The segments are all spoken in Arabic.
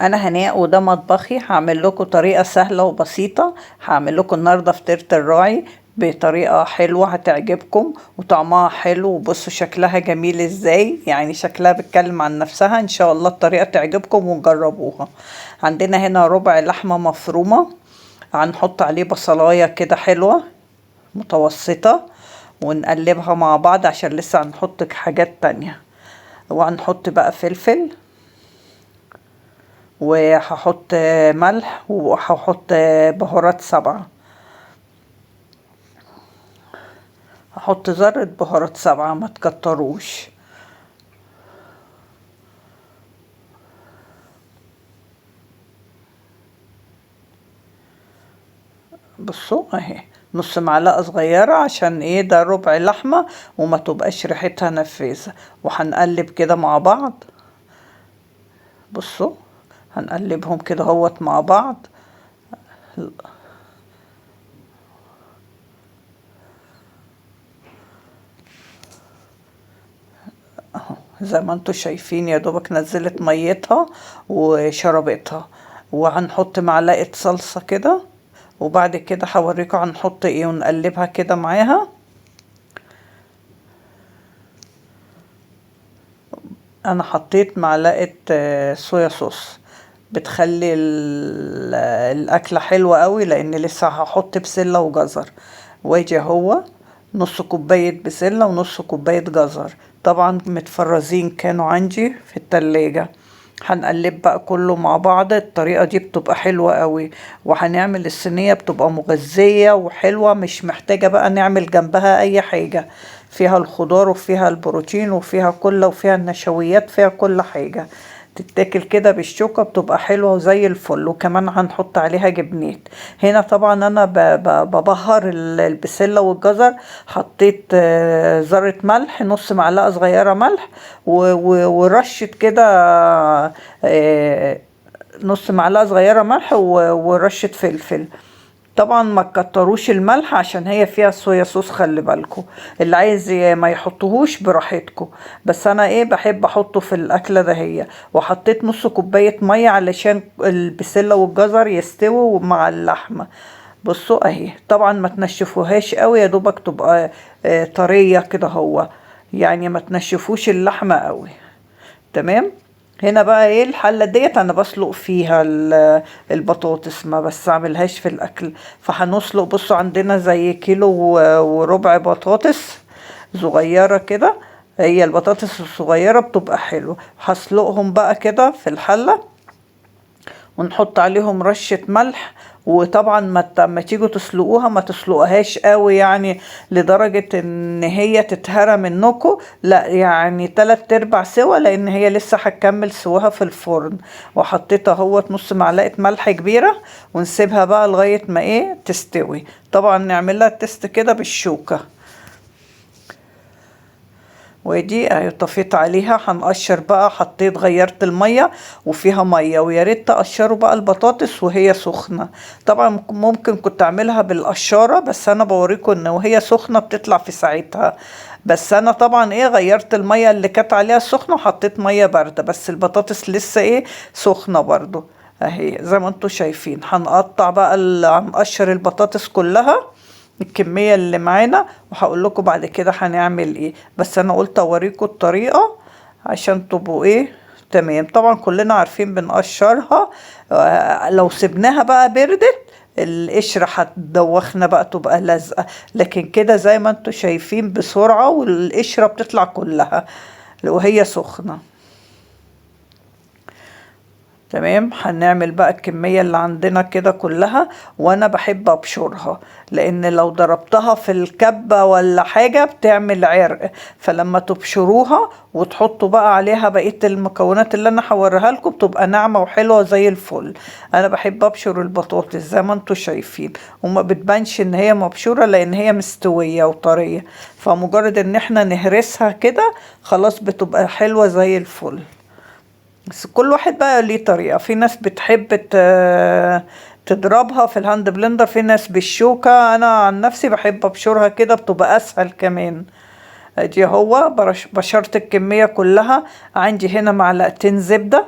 انا هناء وده مطبخي. هعمل لكم طريقه سهله وبسيطه. هعمل لكم النهارده فطيره الراعي بطريقه حلوه هتعجبكم وطعمها حلو. وبصوا شكلها جميل ازاي، يعني شكلها بتكلم عن نفسها. ان شاء الله الطريقه تعجبكم ونجربوها. عندنا هنا ربع لحمه مفرومه، هنحط عليه بصلايه كده حلوه متوسطه ونقلبها مع بعض عشان لسه هنحط حاجات تانية. وهنحط بقى فلفل، وهحط ملح، وهحط بهارات 7. هحط ذرة بهارات 7، ما تكتروش. بصوا اهي نص معلقة صغيرة، عشان ايه؟ ده ربع لحمة وما تبقاش ريحتها نفاذة. وهنقلب كده مع بعض. بصوا هنقلبهم كده هوت مع بعض. اهو زي ما انتوا شايفين يا دوبك نزلت ميتها وشربتها. وهنحط معلقة صلصة كده، وبعد كده هوريكم هنحط ايه ونقلبها كده معاها. انا حطيت معلقة صويا صوص، بتخلي الاكلة حلوة قوي، لان لسه هحط بسلة وجزر. واجي هو نص كوباية بسلة ونص كوباية جزر، طبعا متفرزين كانوا عندي في التلاجة. هنقلب بقى كله مع بعض. الطريقة دي بتبقى حلوة قوي، وهنعمل الصينية بتبقى مغذية وحلوة، مش محتاجة بقى نعمل جنبها اي حاجة. فيها الخضار وفيها البروتين وفيها كله وفيها النشويات، فيها كل حاجة. تتاكل كده بالشوكة بتبقى حلوة وزي الفل. وكمان هنحط عليها جبنات. هنا طبعا انا ببهر البسلة والجزر. حطيت ذرة ملح، نص معلقة صغيرة ملح، ورشة كده نص معلقة صغيرة ملح ورشة فلفل. طبعا ما تكتروش الملح عشان هي فيها صويا صوص، خلي بالكم. اللي عايز ما يحطهوش براحتكم، بس انا ايه بحب احطه في الاكله ده هي. وحطيت نص كوبايه ميه علشان البسله والجزر يستووا مع اللحمه. بصوا اهي، طبعا ما تنشفوهاش قوي، يا دوبك تبقى طريه كده هو، يعني ما تنشفوش اللحمه قوي. تمام. هنا بقى ايه الحلة ديت انا بسلق فيها البطاطس، ما بس اعملهاش في الاكل. فهنسلق. بصوا عندنا زي كيلو وربع بطاطس صغيرة كده. هي البطاطس الصغيرة بتبقى حلوة. هسلقهم بقى كده في الحلة، ونحط عليهم رشة ملح. وطبعا ما تيجوا تسلقوها ما تسلقوهاش قوي، يعني لدرجة ان هي تتهرى منكم، لا يعني 3/4 سوا، لان هي لسه هتكمل سواها في الفرن. وحطيت اهوت نص معلقة ملح كبيرة، ونسيبها بقى لغاية ما ايه تستوي. طبعا نعملها تست كده بالشوكة. ودي اهي طفيت عليها. هنقشر بقى، حطيت غيرت المية وفيها مية، ويا ريت تقشروا بقى البطاطس وهي سخنة. طبعا ممكن كنت اعملها بالقشارة، بس انا بوريكم ان وهي سخنة بتطلع في ساعتها. بس انا طبعا ايه غيرت المية اللي كانت عليها سخنة وحطيت مية باردة، بس البطاطس لسه ايه سخنة برضو. اهي زي ما انتوا شايفين. هنقطع بقى هنقشر البطاطس كلها الكمية اللي معانا، وهقول لكم بعد كده هنعمل ايه. بس انا قلت اوريكم الطريقة عشان تبقوا ايه تمام. طبعا كلنا عارفين بنقشرها. لو سبناها بقى بردت القشرة هتدوخنا بقى تبقى لازقة، لكن كده زي ما انتوا شايفين بسرعة والقشرة بتطلع كلها وهي سخنة. تمام. هنعمل بقى الكمية اللي عندنا كده كلها. وانا بحب ابشرها، لان لو ضربتها في الكبة ولا حاجة بتعمل عرق. فلما تبشروها وتحطوا بقى عليها بقية المكونات اللي انا هوريها لكم بتبقى ناعمة وحلوة زي الفل. انا بحب ابشر البطاطس زي ما انتوا شايفين، وما بتبانش ان هي مبشورة لان هي مستوية وطرية. فمجرد ان احنا نهرسها كده خلاص بتبقى حلوة زي الفل. بس كل واحد بقى ليه طريقة. في ناس بتحب تضربها في الهاند بلندر، في ناس بالشوكة. انا عن نفسي بحب ابشرها كده بتبقى اسهل كمان. ادي هو بشرت الكمية كلها. عندي هنا معلقتين زبدة،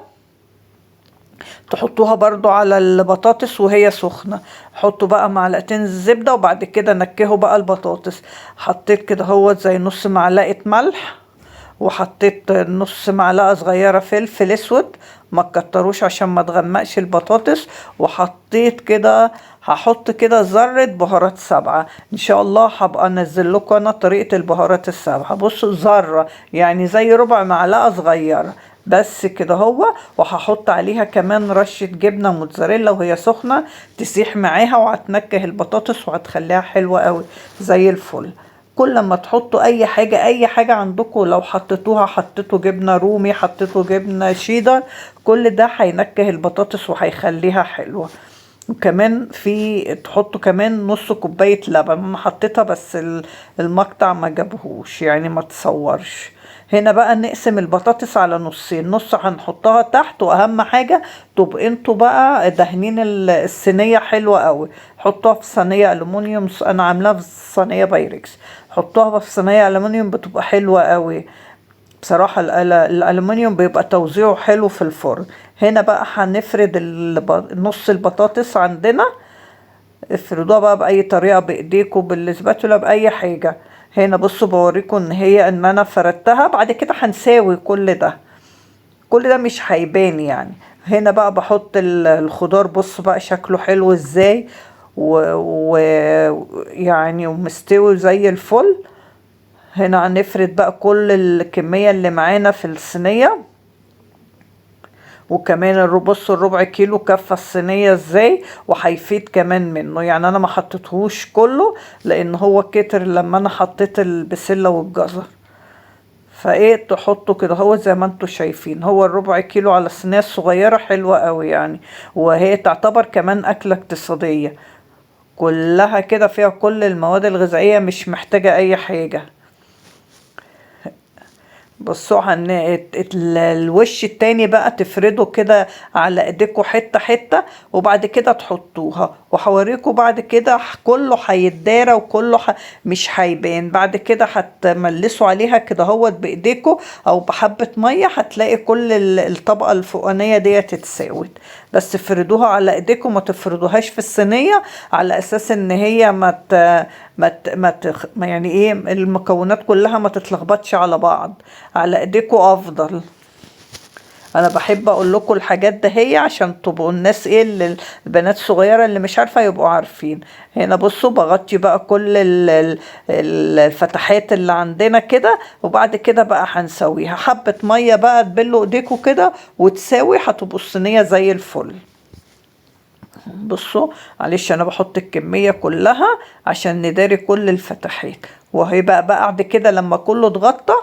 تحطوها برضو على البطاطس وهي سخنة. حطوا بقى معلقتين زبدة وبعد كده نكهوا بقى البطاطس. حطيت كده هو زي نص معلقة ملح، وحطيت نص معلقة صغيرة فلفل اسود، ما تكتروش عشان ما تغمقش البطاطس. وحطيت كده، هحط كده ذرة بهارات سبعة. ان شاء الله هبقى انزل لكم انا طريقة البهارات السبعة. بصوا ذرة يعني زي ربع معلقة صغيرة بس كده هو. وهحط عليها كمان رشة جبنة موتزاريلا وهي سخنة تسيح معاها، وهتنكه البطاطس وهتخليها حلوة قوي زي الفل. كل ما تحطوا اي حاجة، اي حاجة عندكم، لو حطيتوها حطيتوا جبنة رومي، حطيتوا جبنة شيدر، كل ده هينكه البطاطس وهيخليها حلوة. وكمان في تحطوا كمان نص كوباية لبن. انا حطيتها بس المقطع ما جابهوش يعني ما تصورش. هنا بقى نقسم البطاطس على نصين، نص هنحطها تحت، واهم حاجة تبقى انتوا بقى دهنين الصينية حلوة قوي. حطوها في صينية الومنيوم، انا عاملاها في صينية بايركس. حطوها في صينية الومنيوم بتبقى حلوة قوي بصراحة. الألمنيوم بيبقى توزيعه حلو في الفرن. هنا بقى هنفرد نص البطاطس عندنا. افردوها بقى بأي طريقة، بإيديكم، بالسباتولا، بأي حاجة. هنا بصوا بوريكم ان انا فردتها. بعد كده هنساوي كل ده، كل ده مش هيبان يعني. هنا بقى بحط الخضار. بصوا بقى شكله حلو ازاي، يعني ومستوي زي الفل. هنا هنفرد بقى كل الكمية اللي معانا في الصينية. وكمان بصوا الربع كيلو كفى الصينية ازاي، وهيفيد كمان منه يعني. انا ما حطيتهوش كله لان هو كتر لما انا حطيت البسلة والجزر. فايه تحطوا كده هو زي ما انتوا شايفين. هو الربع كيلو على الصينية الصغيرة حلوة قوي يعني. وهي تعتبر كمان اكلة اقتصادية، كلها كده فيها كل المواد الغذائية، مش محتاجة اي حاجة. بصوا الوش التاني بقى تفردوا كده على ايديكوا حتة حتة، وبعد كده تحطوها. وهوريكوا بعد كده كله هيتدارى وكله مش هيبان. بعد كده هتملسوا عليها كده هوت بايديكوا او بحبة مية، هتلاقي كل الطبقة الفوقانية ديت اتساوت. بس افردوها على ايديكوا، ما تفردوهاش في الصينية على اساس ان هي ما يعني ايه المكونات كلها ما تتلخبطش على بعض. على ايديكوا افضل. انا بحب اقول لكم الحاجات ده هي عشان تبقوا الناس ايه اللي البنات الصغيره اللي مش عارفه يبقوا عارفين. هنا بصوا بغطي بقى كل الفتحات اللي عندنا كده. وبعد كده بقى هنسويها حبه ميه بقى، تبلوا ايديكوا كده وتساوي، هتبقوا الصينيه زي الفل. بصوا معلش انا بحط الكميه كلها عشان نداري كل الفتحات. وهيبقى بقى بعد كده لما كله اتغطى،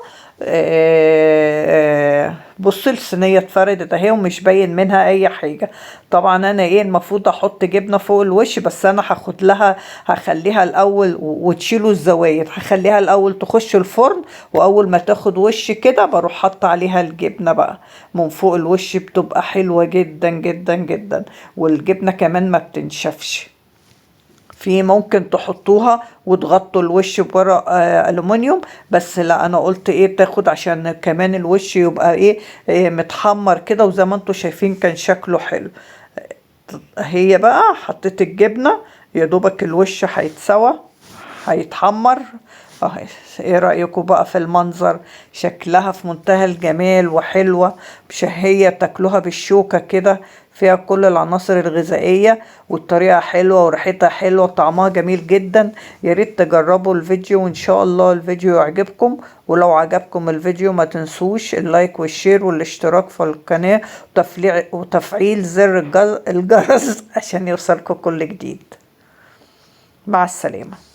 بصوا الصينيه اتفردت اهي ومش باين منها اي حاجه. طبعا انا ايه المفروض احط جبنه فوق الوش، بس انا هاخد لها هخليها الاول وتشيلوا الزوايد. هخليها الاول تخش الفرن، واول ما تاخد وش كده بروح حاطه عليها الجبنه بقى من فوق الوش. بتبقى حلوه جدا جدا جدا، والجبنه كمان ما بتنشفش. في ممكن تحطوها وتغطوا الوش بورق ألومنيوم، بس لا انا قلت ايه تاخد عشان كمان الوش يبقى إيه متحمر كده، وزي ما انتوا شايفين كان شكله حلو. هي بقى حطيت الجبنة، يا دوبك الوش هيتسوى هيتحمر. ايه رأيكم بقى في المنظر؟ شكلها في منتهى الجمال وحلوة بشهية، تاكلوها بالشوكة كده، فيها كل العناصر الغذائية، والطريقة حلوة وريحتها حلوة وطعمها جميل جدا. يا ريت تجربوا الفيديو، وان شاء الله الفيديو يعجبكم. ولو عجبكم الفيديو ما تنسوش اللايك والشير والاشتراك في القناة وتفعيل زر الجرس عشان يوصلكم كل جديد. مع السلامة.